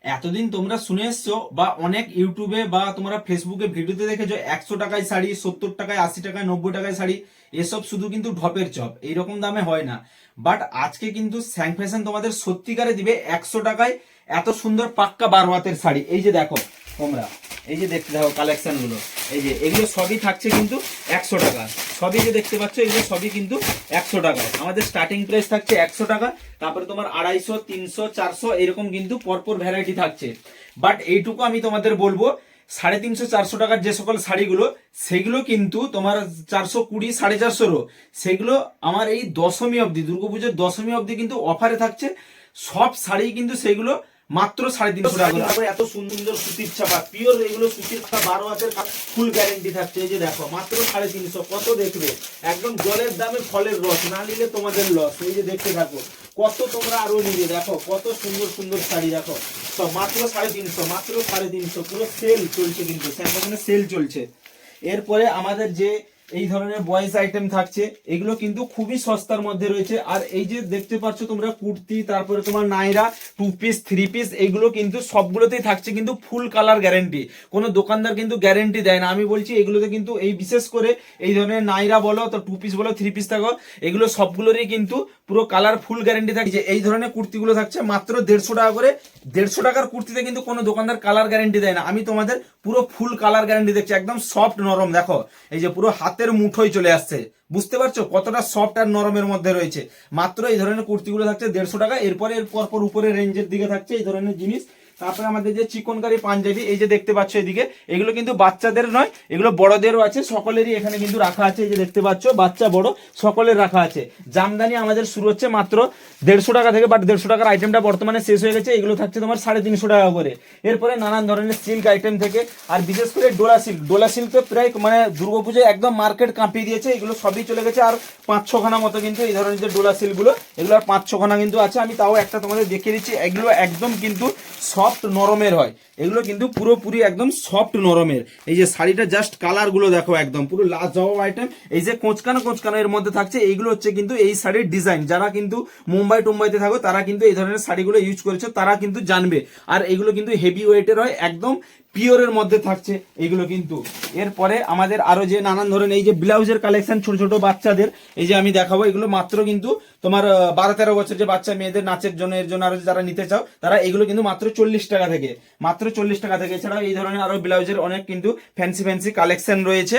এতদিন তোমরা শুনে এসছো বা অনেক ইউটিউবে বা তোমরা ফেসবুকে ভিডিওতে দেখেছো 100 টাকায় শাড়ি, 70 টাকায়, 80 টাকায়, 90 টাকায় শাড়ি। এসব শুধু কিন্তু ঢপের চপ, এইরকম দামে হয় না। বাট আজকে কিন্তু স্যাং ফ্যাশন তোমাদের সত্যিকারে দিবে 100 টাকায় এত সুন্দর পাক্কা 12 হাতের শাড়ি। এই যে দেখো তোমরা, এই যে দেখতে দেখো কালেকশন গুলো, এই যে এগুলো সবই থাকছে কিন্তু 100 টাকা। সবই যে দেখতে পাচ্ছ এগুলো সবই কিন্তু 100 টাকায়। আমাদের স্টার্টিং প্রাইস থাকছে 100 টাকা, তারপরে তোমার 250, 300, 400 এরকম কিন্তু পরপর ভ্যারাইটি থাকছে। বাট এইটুকু আমি তোমাদের বলবো, 350, 400 টাকার যে সকল শাড়িগুলো, সেগুলো কিন্তু তোমার 420, 450, সেগুলো আমার এই দশমী অবধি, দুর্গাপুজোর দশমী অবধি কিন্তু অফারে থাকছে। সব শাড়ি কিন্তু সেগুলো মাত্র 350 টাকা করে। তারপরে এত সুন্দর সুন্দর সুতির ছাপা, পিওর এগুলো সুতির ছাপা, 12 হাতের ফুল গ্যারেন্টি থাকছে। এই যে দেখো মাত্র 350, কত দেখবে, একদম জলের দামে ফলের রস, না নিলে তোমাদের লস। এই যে দেখতে থাকো কত তোমরা আরো নিবে, দেখো কত সুন্দর সুন্দর শাড়ি, দেখো সব মাত্র 350, মাত্র 350, পুরো সেল চলছে কিন্তু, স্যামসাং সেল চলছে। এরপরে আমাদের যে এই ধরনের বয়েজ আইটেম থাকছে, এগুলো কিন্তু খুবই সস্তার মধ্যে রয়েছে। আর এই যে দেখতে পাচ্ছ তোমরা কুর্তি, তারপরে তোমার নাইরা, 2 পিস, 3 পিস, এইগুলো কিন্তু সবগুলোতেই থাকছে কিন্তু ফুল কালার গ্যারেন্টি। কোনো দোকানদার কিন্তু গ্যারেন্টি দেয় না, আমি বলছি এগুলোতে কিন্তু এই বিশেষ করে এই ধরনের নাইরা বলো, তো 2 পিস বলো, 3 পিস থাকো, এগুলো সবগুলোরই কিন্তু পুরো কালার ফুল গ্যারেন্টি থাকে। যে এই ধরনের কুর্তিগুলো থাকছে মাত্র 150 টাকা করে। 150 টাকার কুর্তিতে কিন্তু কোনো দোকানদার কালার গ্যারেন্টি দেয় না, আমি তোমাদের পুরো ফুল কালার গ্যারেন্টি দেখছি, একদম সফট নরম। দেখো এই যে পুরো হাতের মুঠোয় চলে আসছে, বুঝতে পারছো কতটা সফট আর নরমের মধ্যে রয়েছে। মাত্র এই ধরনের কুর্তিগুলো থাকছে 150 টাকা। এরপরে এর পরপর উপরে রেঞ্জের দিকে থাকছে এই ধরনের জিনিস। তারপরে আমাদের যে চিকনকারি পাঞ্জাবি, এই যে দেখতে পাচ্ছ এদিকে, এগুলো কিন্তু বাচ্চাদের নয়, এগুলো বড়দেরও আছে, সকলেরই এখানে কিন্তু রাখা আছে। এই যে দেখতে পাচ্ছ বাচ্চা বড় সকলের রাখা আছে। জামদানি আমাদের শুরু হচ্ছে মাত্র 150 টাকা থেকে, বাট 150 টাকার আইটেমটা বর্তমানে শেষ হয়ে গেছে। এগুলো থাকছে তোমার 350 টাকা করে। এরপরে নানান ধরনের সিল্ক আইটেম থেকে, আর বিশেষ করে ডোলা সিল্ক, ডোলা সিল্ক তো প্রায় মানে দুর্গাপুজোয় একদম মার্কেট কাঁপিয়ে দিয়েছে, এগুলো সবই চলে গেছে। আর 5-6খানা মতো কিন্তু এই ধরনের যে ডোলা সিল্কগুলো, এগুলো আর 5-6খানা কিন্তু আছে। আমি তাও একটা তোমাদের দেখিয়ে দিচ্ছি, এগুলো একদম কিন্তু সফট নরমের হয়, এগুলো কিন্তু পুরোপুরি একদম সফট নরমের। এই যে শাড়িটা জাস্ট কালার গুলো দেখো, একদম পুরো লাস্ট জবাব আইটেম। এই যে কোঁচকানো কোঁচকানো এর মধ্যে থাকছে, এইগুলো হচ্ছে কিন্তু এই শাড়ির ডিজাইন। যারা কিন্তু মুম্বাই টুম্বাইতে থাকো তারা কিন্তু এই ধরনের শাড়িগুলো ইউজ করেছে, তারা কিন্তু জানবে। আর এগুলো কিন্তু হেভি ওয়েটের হয়, একদম পিওরের মধ্যে থাকছে এগুলো কিন্তু। এরপরে আমাদের আরো যে নানান ধরনের এই যে ব্লাউজের কালেকশন, ছোট ছোট বাচ্চাদের, এই যে আমি দেখাবো, এগুলো মাত্র কিন্তু তোমার 12-13 বছর যে বাচ্চা মেয়েদের নাচের জন্য, এর জন্য আরো যারা নিতে চাও তারা এগুলো কিন্তু মাত্র 40 টাকা থেকে, মাত্র 40 টাকা থেকে। এছাড়াও এই ধরনের আরো ব্লাউজের অনেক কিন্তু ফ্যান্সি ফ্যান্সি কালেকশন রয়েছে।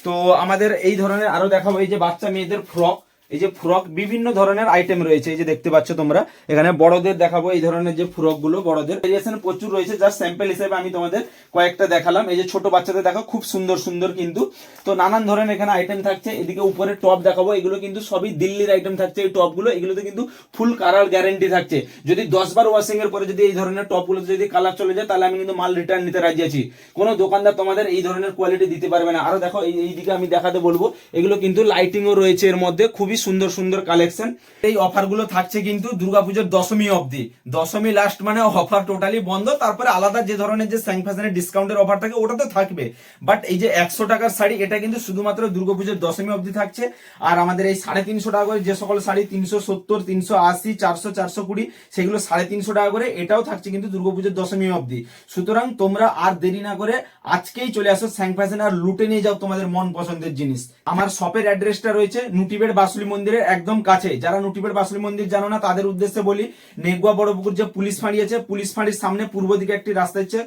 তো আমাদের এই ধরনের আরো দেখাবো, এই যে বাচ্চা মেয়েদের ফ্রক, এই যে ফ্রক বিভিন্ন ধরনের আইটেম রয়েছে। এই যে দেখতে পাচ্ছ তোমরা এখানে বড়দের দেখাবো, এই ধরনের যে ফ্রক গুলো বড়দের ভেরিয়েশন প্রচুর রয়েছে। জাস্ট স্যাম্পল হিসেবে আমি তোমাদের কয়েকটা দেখালাম। এই যে ছোট বাচ্চাদের দেখো খুব সুন্দর সুন্দর কিন্তু। তো নানান ধরনের এখানে আইটেম থাকছে। এদিকে উপরে টপ দেখাবো, এগুলো কিন্তু সবই দিল্লির আইটেম থাকছে। এই টপ গুলো, এগুলোতে কিন্তু ফুল কালার গ্যারেন্টি থাকছে। যদি 10 বার ওয়াশিং এর পরে যদি এই ধরনের টপ গুলো যদি কালার চলে যায়, তাহলে আমি কিন্তু মাল রিটার্ন নিতে রাজি আছি। কোনো দোকানদার তোমাদের এই ধরনের কোয়ালিটি দিতে পারবে না। আরো দেখো এইদিকে আমি দেখাতে বলবো, এগুলো কিন্তু লাইটিংও রয়েছে এর মধ্যে, খুবই সুন্দর সুন্দর কালেকশন। এই অফার গুলো থাকছে কিন্তু দুর্গাপুজোর দশমী অবধি। দশমী লাস্ট মানে অফার টোটালি বন্ধ। তারপরে আলাদা যে ধরনের যে স্যাং ফ্যাশনের ডিসকাউন্টের অফার থাকে ওটা তো থাকবে, বাট এই যে 100 টাকার শাড়ি, এটা কিন্তু শুধুমাত্র দুর্গাপুজোর দশমী অবধি থাকছে। আর আমাদের এই 350 টাকা করে যে সকল শাড়ি 370, 380, 400, 420, সেগুলো 350 টাকা করে, এটাও থাকছে কিন্তু দুর্গাপুজোর দশমী অবধি। সুতরাং তোমরা আর দেরি না করে আজকেই চলে আসো স্যাং ফ্যাশন, আর লুটে নিয়ে যাও তোমাদের মন পছন্দের জিনিস। আমার শপের অ্যাড্রেসটা রয়েছে নুটিবেড় বাসুলি মন্দিরের একদম কাছে। যারা নুটিবেড় বাসুলি মন্দির জানো না, তাদের উদ্দেশ্যে বলি, নেগুয়া বড়পুকুর যে পুলিশ ফাঁড়ি আছে, পুলিশ ফাঁড়ির সামনে পূর্ব দিকে একটি রাস্তা আছে,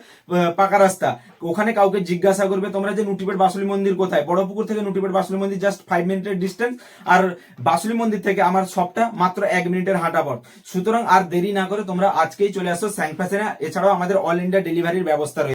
পাকা রাস্তা। ওখানে কাউকে জিজ্ঞাসা করবে তোমরা যে নুটিবেড় বাসুলি মন্দির কোথায়। বড়পুকুর থেকে নুটিবেড় বাসুলি মন্দির জাস্ট 5 মিনিটের ডিস্টেন্স। আর বাসুলি মন্দির থেকে আমার শপটা মাত্র 1 মিনিটের হাঁটা পথ। সুতরাং আর দেরি না করে তোমরা আজকেই চলে আসো স্যাং ফ্যাশনে। এছাড়াও আমাদের অল ইন্ডিয়া ডেলিভারির ব্যবস্থা রয়েছে।